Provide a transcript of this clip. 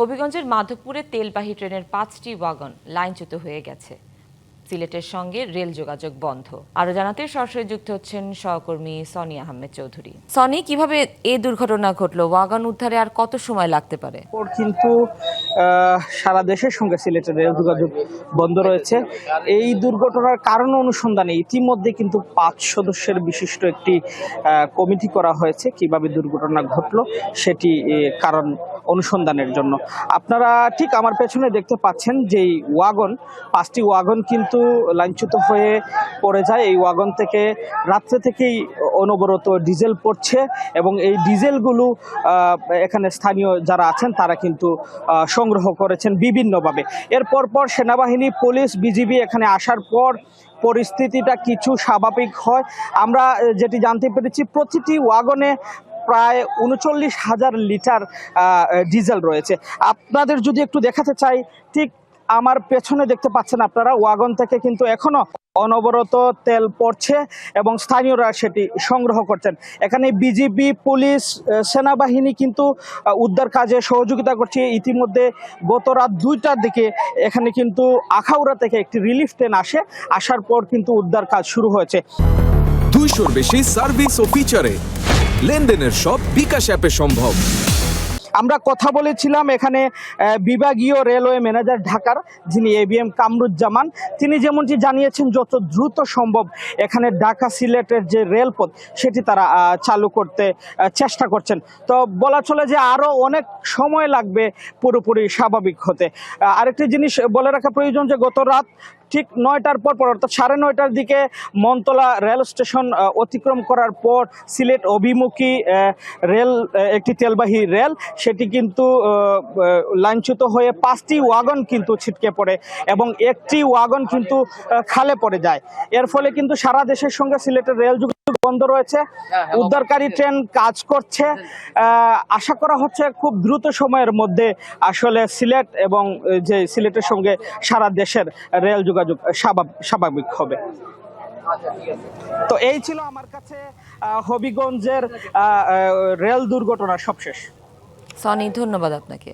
হবিগঞ্জের মাধবপুরে তেলবাহী ট্রেনের 5টি ওয়াগন লাইনচ্যুত হয়ে গেছে। সিলেটের সঙ্গে রেল যোগাযোগ বন্ধ। আরো জানাতে সরাসরি যুক্ত হচ্ছেন সহকর্মী সনি আহমেদ চৌধুরী। সনি, কিভাবে এই দুর্ঘটনা ঘটলো? ওয়াগন উদ্ধারে আর কত সময় লাগতে পারে? কিন্তু সারা দেশের সঙ্গে সিলেটের রেল যোগাযোগ বন্ধ রয়েছে। এই দুর্ঘটনার কারণ অনুসন্ধানে ইতিমধ্যে কিন্তু 5 সদস্যের বিশিষ্ট একটি কমিটি করা হয়েছে। কিভাবে দুর্ঘটনা ঘটলো সেটি কারণ অনুসন্ধানের জন্য। আপনারা ঠিক আমার পেছনে দেখতে পাচ্ছেন যে ওয়াগন 5টি ওয়াগন কিন্তু লাইনচ্যুত হয়ে পড়ে যায়। এই ওয়াগন থেকে রাত্রে থেকেই অনবরত ডিজেল পড়ছে এবং এই ডিজেলগুলো এখানে স্থানীয় যারা আছেন তারা কিন্তু সংগ্রহ করেছেন বিভিন্নভাবে। এর পর সেনাবাহিনী, পুলিশ, বিজিবি এখানে আসার পর পরিস্থিতিটা কিছু স্বাভাবিক হয়। আমরা যেটি জানতে পেরেছি, প্রতিটি ওয়াগনে প্রায় 39,000 লিটার ডিজেল রয়েছে। আপনাদের যদি একটু দেখাতে চাই, ঠিক আমার পেছনে দেখতে পাচ্ছেন আপনারা, ওয়াগন থেকে কিন্তু এখনো অনবরত তেল পড়ছে এবং স্থানীয়রা সেটি সংগ্রহ করছেন। এখানে বিজিবি, পুলিশ, সেনাবাহিনী কিন্তু উদ্ধার কাজে সহযোগিতা করছে। ইতিমধ্যে গত রাত 2টার দিকে এখানে কিন্তু আখাউড়া থেকে একটি রিলিফ ট্রেন আসার পর কিন্তু উদ্ধার কাজ শুরু হয়েছে। 200-র বেশি সার্ভিস ও ফিচারে লেনদেনের সব বিকাশ অ্যাপে সম্ভব। আমরা কথা বলেছিলাম এখানে বিভাগীয় রেলওয়ে ম্যানেজার ঢাকার, যিনি এবিএম কামরুজ্জামান। তিনি যেমনটি জানিয়েছেন যত দ্রুত সম্ভব এখানে ঢাকা সিলেটের যে রেলপথ সেটি তারা চালু করতে চেষ্টা করছেন। তো বলা চলে যে আরও অনেক সময় লাগবে পুরোপুরি স্বাভাবিক হতে। আরেকটি জিনিস বলে রাখা প্রয়োজন যে গত রাত ঠিক 9টার পর অর্থাৎ 9:30টার দিকে মনতলা রেল স্টেশন অতিক্রম করার পর সিলেট অভিমুখী রেল, একটি তেলবাহী রেল, সেটি কিন্তু লাইনচ্যুত হয়ে 5টি ওয়াগন কিন্তু ছিটকে পড়ে এবং একটি ওয়াগন কিন্তু খালে পড়ে যায়। এর ফলে কিন্তু সারা দেশের সঙ্গে সিলেটের রেল যোগাযোগ বন্ধ রয়েছে। উদ্ধারকারী ট্রেন কাজ করছে। আশা করা হচ্ছে খুব দ্রুত সময়ের মধ্যে আসলে সিলেট এবং যে সিলেটের সঙ্গে সারা দেশের রেল যোগাযোগ স্বাভাবিক হবে। তো এই ছিল আমার কাছে হবিগঞ্জের রেল দুর্ঘটনার সবশেষ। সনি, ধন্যবাদ আপনাকে।